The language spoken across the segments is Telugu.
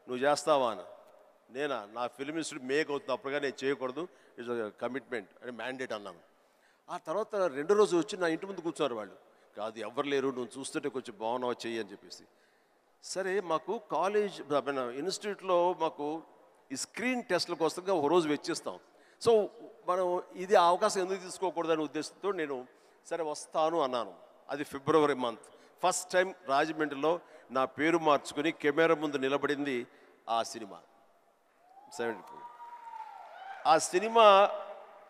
నువ్వు చేస్తావా అని. నేనా, నా ఫిల్మ్ ఇన్స్టిట్యూట్ మేక్ అవుతుంది, అప్పుడుగా నేను చేయకూడదు, ఇట్స్ కమిట్మెంట్ అని మ్యాండేట్ అన్నాను. ఆ తర్వాత 2వ రోజు వచ్చి నా ఇంటి ముందు కూర్చున్నారు వాళ్ళు. కాదు ఎవరు లేరు, నువ్వు చూస్తుంటే కొంచెం బాగున్నావా చెయ్యి అని చెప్పేసి. సరే మాకు కాలేజ్ ఇన్స్టిట్యూట్లో మాకు ఈ స్క్రీన్ టెస్ట్ల కోసంగా ఒక రోజు వెచ్చిస్తాం. సో మనం ఇది అవకాశం ఎందుకు తీసుకోకూడదనే ఉద్దేశంతో నేను సరే వస్తాను అన్నాను. అది ఫిబ్రవరి మంత్. ఫస్ట్ టైం రాజమండ్రిలో నా పేరు మార్చుకుని కెమెరా ముందు నిలబడింది ఆ సినిమా 74. ఆ సినిమా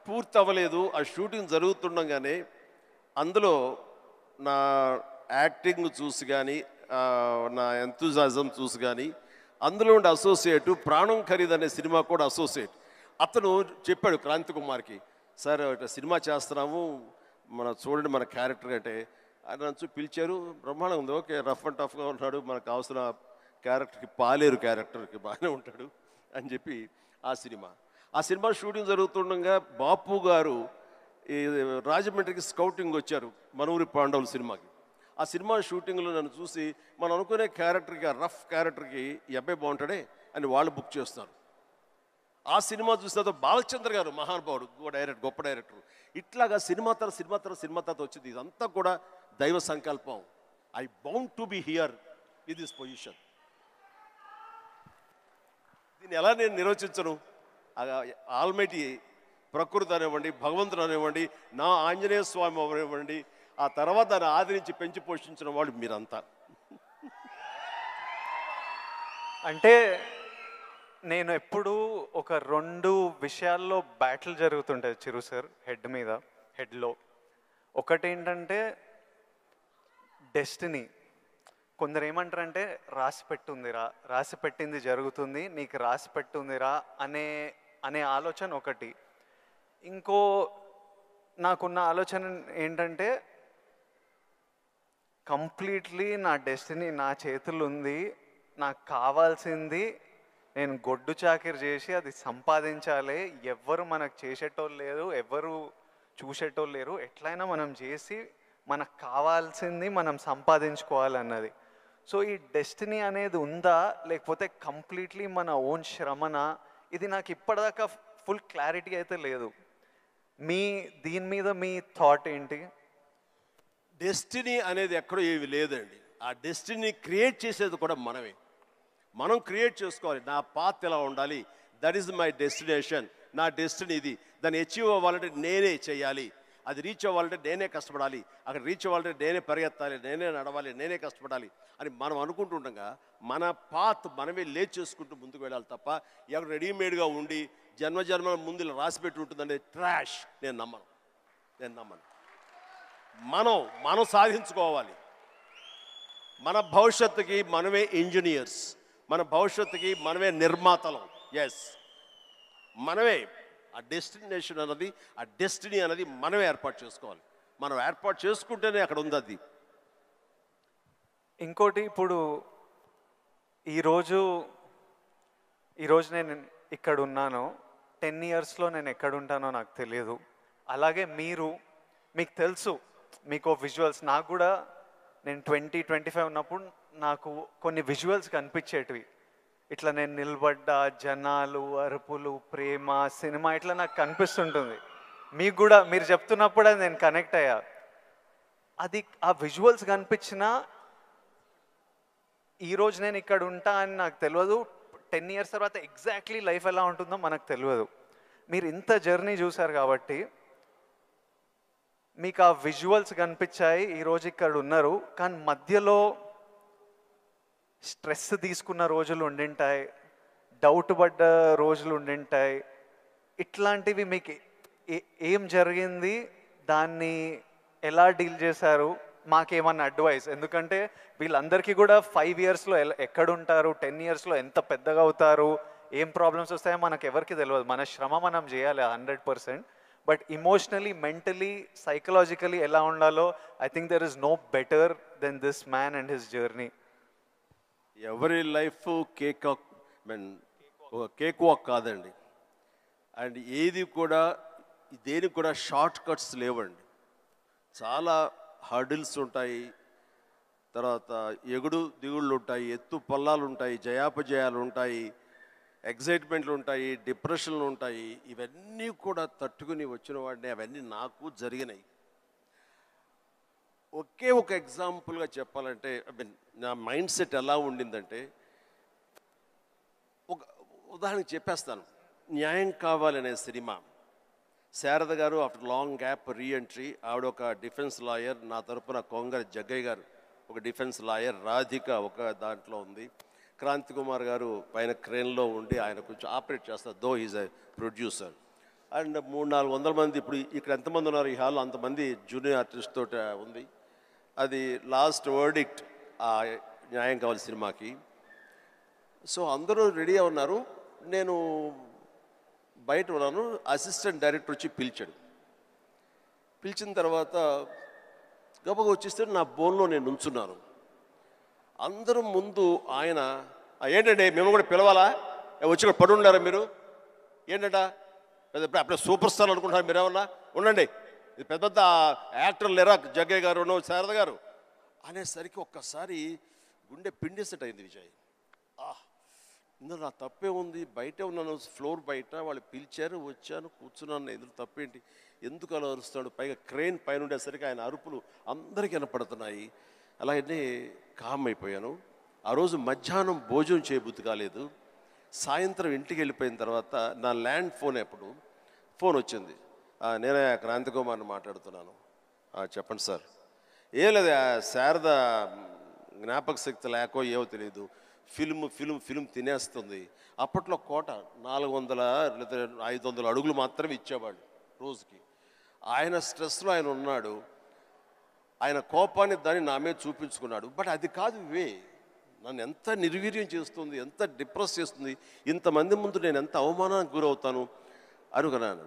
పూర్తి అవ్వలేదు, ఆ షూటింగ్ జరుగుతుండగానే అందులో నా యాక్టింగ్ చూసి కానీ నా ఎంతూజాజం చూసి కానీ అందులో ఉండే అసోసియేటు ప్రాణం ఖరీదు అనే సినిమా కూడా అసోసియేట్ అతను చెప్పాడు క్రాంతి కుమార్కి, సార్ ఇట్లా సినిమా చేస్తున్నాము, చూడండి మన క్యారెక్టర్ అంటే. ఆయన నన్ను పిలిచారు, బ్రహ్మాండంగా ఉంది, ఓకే రఫ్ అండ్ టఫ్గా ఉన్నాడు, మనకు కావాల్సిన క్యారెక్టర్కి పాలేరు క్యారెక్టర్కి బాగానే ఉంటాడు అని చెప్పి ఆ సినిమా షూటింగ్ జరుగుతుండగా బాపు గారు ఈ రాజమండ్రికి స్కౌటింగ్ వచ్చారు మనూరి పాండవుల సినిమాకి. ఆ సినిమా షూటింగ్లో నన్ను చూసి మనం అనుకునే క్యారెక్టర్కి, ఆ రఫ్ క్యారెక్టర్కి ఈ అబ్బాయి బాగుంటాడే అని వాళ్ళు బుక్ చేస్తారు. ఆ సినిమా చూసిన బాలచంద్ర గారు మహానుభావుడు, గొప్ప డైరెక్టర్. ఇట్లాగా సినిమా తర్వాత వచ్చింది. ఇదంతా కూడా దైవ సంకల్పం. I bound to be here with this position. దీన్ని ఎలా నేను నిర్వచించను? ఆల్మైటీ ప్రకృతి అనివ్వండి, భగవంతుడు అనివ్వండి, నా ఆంజనేయ స్వామి అనివ్వండి, ఆ తర్వాత దాన్ని ఆదరించి పెంచి పోషించిన వాళ్ళు మీరంతా. అంటే నేను ఎప్పుడు ఒక 2 విషయాల్లో బ్యాటిల్ జరుగుతుంటుంది చిరు సార్ హెడ్లో. ఒకటి ఏంటంటే డెస్టినీ. కొందరు ఏమంటారంటే రాసి పెట్టింది జరుగుతుంది, నీకు రాసి పెట్టుందిరా అనే ఆలోచన ఒకటి. ఇంకో నాకున్న ఆలోచన ఏంటంటే కంప్లీట్లీ నా డెస్టినీ నా చేతులు ఉంది, నాకు కావాల్సింది నేను గొడ్డు చాకిరి చేసి అది సంపాదించాలి. ఎవ్వరు మనకు చేసేటోళ్ళు లేరు, ఎవ్వరు చూసేటోళ్ళు లేరు, ఎట్లయినా మనం చేసి మనకు కావాల్సింది మనం సంపాదించుకోవాలన్నది. సో ఈ డెస్టినీ అనేది ఉందా లేకపోతే కంప్లీట్లీ మన ఓన్ శ్రమనా, ఇది నాకు ఇప్పటిదాకా ఫుల్ క్లారిటీ అయితే లేదు. దీని మీద మీ థాట్ ఏంటి? డెస్టినీ అనేది ఎక్కడో ఏమి లేదండి. ఆ డెస్టినీ క్రియేట్ చేసేది కూడా మనం క్రియేట్ చేసుకోవాలి. నా పాత్ ఎలా ఉండాలి, దట్ ఈజ్ మై డెస్టినేషన్, నా డెస్టినీ ఇది. దాన్ని అచీవ్ అవ్వాలంటే నేనే చేయాలి, అది రీచ్ అవ్వాలంటే నేనే కష్టపడాలి, అక్కడ రీచ్ అవ్వాలంటే నేనే పరిగెత్తాలి, నేనే నడవాలి, నేనే కష్టపడాలి అని మనం అనుకుంటుండగా మన పాత్ మనమే లేచి చేసుకుంటూ ముందుకు వెళ్ళాలి తప్ప ఎవరు రెడీమేడ్గా ఉండి జన్మల ముందు ఇలా రాసి పెట్టి ఉంటుందంటే ట్రాష్. నేను నమ్మను. మనం సాధించుకోవాలి. మన భవిష్యత్తుకి మనమే ఇంజనీర్స్, మన భవిష్యత్తుకి మనమే నిర్మాతలం. ఎస్, మనమే ఆ డెస్టినేషన్ అన్నది, ఆ డెస్టినీ అనేది మనమే ఏర్పాటు చేసుకోవాలి. మనం ఏర్పాటు చేసుకుంటేనే అక్కడ ఉంది అది. ఇంకోటి, ఇప్పుడు ఈరోజు నేను ఇక్కడ ఉన్నాను, 10 yearsలో నేను ఎక్కడ ఉంటానో నాకు తెలియదు. అలాగే మీకు తెలుసు, మీకు విజువల్స్, నాకు కూడా నేను 20-25 ఉన్నప్పుడు నాకు కొన్ని విజువల్స్ కనిపించేటివి. ఇట్లా నేను నిలబడ్డ జనాలు, అరుపులు, ప్రేమ, సినిమా ఇట్లా నాకు కనిపిస్తుంటుంది. మీకు కూడా మీరు చెప్తున్నప్పుడు అది నేను కనెక్ట్ అయ్యా. అది ఆ విజువల్స్ కనిపించినా ఈరోజు నేను ఇక్కడ ఉంటా అని నాకు తెలియదు. 10 years తర్వాత ఎగ్జాక్ట్లీ లైఫ్ ఎలా ఉంటుందో మనకు తెలియదు. మీరు ఇంత జర్నీ చూశారు కాబట్టి మీకు ఆ విజువల్స్ కనిపించాయి, ఈరోజు ఇక్కడ ఉన్నారు. కానీ మధ్యలో స్ట్రెస్ తీసుకున్న రోజులు ఉండింటాయి, డౌట్ పడ్డ రోజులు ఉండింటాయి. ఇట్లాంటివి మీకు ఏం జరిగింది, దాన్ని ఎలా డీల్ చేశారు, మాకేమన్నా అడ్వైస్? ఎందుకంటే వీళ్ళందరికీ కూడా 5 yearsలో ఎక్కడుంటారు, 10 yearsలో ఎంత పెద్దగా అవుతారు, ఏం ప్రాబ్లమ్స్ వస్తాయో మనకు ఎవరికి తెలియదు. మన శ్రమ మనం చేయాలి 100%. బట్ ఇమోషనలీ, మెంటలీ, సైకలాజికలీ ఎలా ఉండాలో I think there is no better than this man and his journey. ఎవరి లైఫ్ కేక్ వాక్ కాదండి. అండ్ దేనికి కూడా షార్ట్ కట్స్ లేవండి. చాలా హర్డిల్స్ ఉంటాయి, తర్వాత ఎగుడు దిగుళ్ళు ఉంటాయి, ఎత్తు పల్లాలు ఉంటాయి, జయాపజయాలు ఉంటాయి, ఎగ్జైట్మెంట్లు ఉంటాయి, డిప్రెషన్లు ఉంటాయి. ఇవన్నీ కూడా తట్టుకుని వచ్చిన వాడిని, అవన్నీ నాకు జరిగినాయి. ఒకే ఒక ఎగ్జాంపుల్గా చెప్పాలంటే నా మైండ్ సెట్ ఎలా ఉండిందంటే, ఒక ఉదాహరణకి చెప్పేస్తాను. న్యాయం కావాలనే సినిమా, శారద గారు ఆఫ్టర్ లాంగ్ గ్యాప్ రీఎంట్రీ, ఆవిడ ఒక డిఫెన్స్ లాయర్, నా తరపున కొంగర జగ్గయ్య గారు ఒక డిఫెన్స్ లాయర్, రాధిక ఒక దాంట్లో ఉంది, క్రాంతి కుమార్ గారు పైన క్రేన్లో ఉండి ఆయన కొంచెం ఆపరేట్ చేస్తారు, though is a producer. And 300-400 మంది, ఇప్పుడు ఇక్కడ ఎంతమంది ఉన్నారు ఈ హాల్లో అంతమంది జూనియర్ ఆర్టిస్ట్ తోటి ఉంది. అది లాస్ట్ వర్డిక్ట్ ఆ న్యాయం కావాలి సినిమాకి. సో అందరూ రెడీ ఉన్నారు, నేను బయట ఉన్నాను. అసిస్టెంట్ డైరెక్టర్ వచ్చి పిలిచాడు. పిలిచిన తర్వాత గబగబా వచ్చేస్తే నా బోన్లో నేను నుంచున్నాను. అందరూ ముందు ఆయన, ఏంటంటే మేము కూడా పిలవాలా, వచ్చి కూడా పడి ఉండారా మీరు, ఏంటంట అప్పుడే సూపర్ స్టార్ అనుకుంటున్నారు మీరు, ఏమన్నా ఉండండి, ఇది పెద్ద పెద్ద యాక్టర్లు లేరా, జగ్గయ్య గారు, శారద గారు అనేసరికి ఒక్కసారి గుండె పిండేసెట్ అయింది విజయ్. ఇందులో నా తప్పే ఉంది, బయటే ఉన్నాను, ఫ్లోర్ బయట, వాళ్ళు పిలిచారు, వచ్చాను, కూర్చున్నాను, ఎదురు తప్పేంటి, ఎందుకు అలా అరుస్తాడు, పైగా క్రెయిన్ పైన ఉండేసరికి ఆయన అరుపులు అందరికీ వినపడుతున్నాయి. అలాగనే కామ్ అయిపోయాను. ఆ రోజు మధ్యాహ్నం భోజనం చేయబుద్ధి కాలేదు. సాయంత్రం ఇంటికి వెళ్ళిపోయిన తర్వాత నా ల్యాండ్ ఫోన్ వచ్చింది. నేనే క్రాంతి కుమార్ని మాట్లాడుతున్నాను. చెప్పండి సార్. ఏం లేదు, శారద జ్ఞాపక శక్తి లేకో ఏవో తెలియదు, ఫిల్మ్ తినేస్తుంది. అప్పట్లో కోట 400 లేదా 500 అడుగులు మాత్రమే ఇచ్చేవాళ్ళు రోజుకి. ఆయన స్ట్రెస్లో ఆయన ఉన్నాడు, ఆయన కోపాన్ని దాన్ని నా మీద చూపించుకున్నాడు. బట్ అది కాదు నన్ను ఎంత నిర్వీర్యం చేస్తుంది, ఎంత డిప్రెస్ చేస్తుంది, ఇంతమంది ముందు నేను ఎంత అవమానానికి గురవుతాను అనుకున్నాను.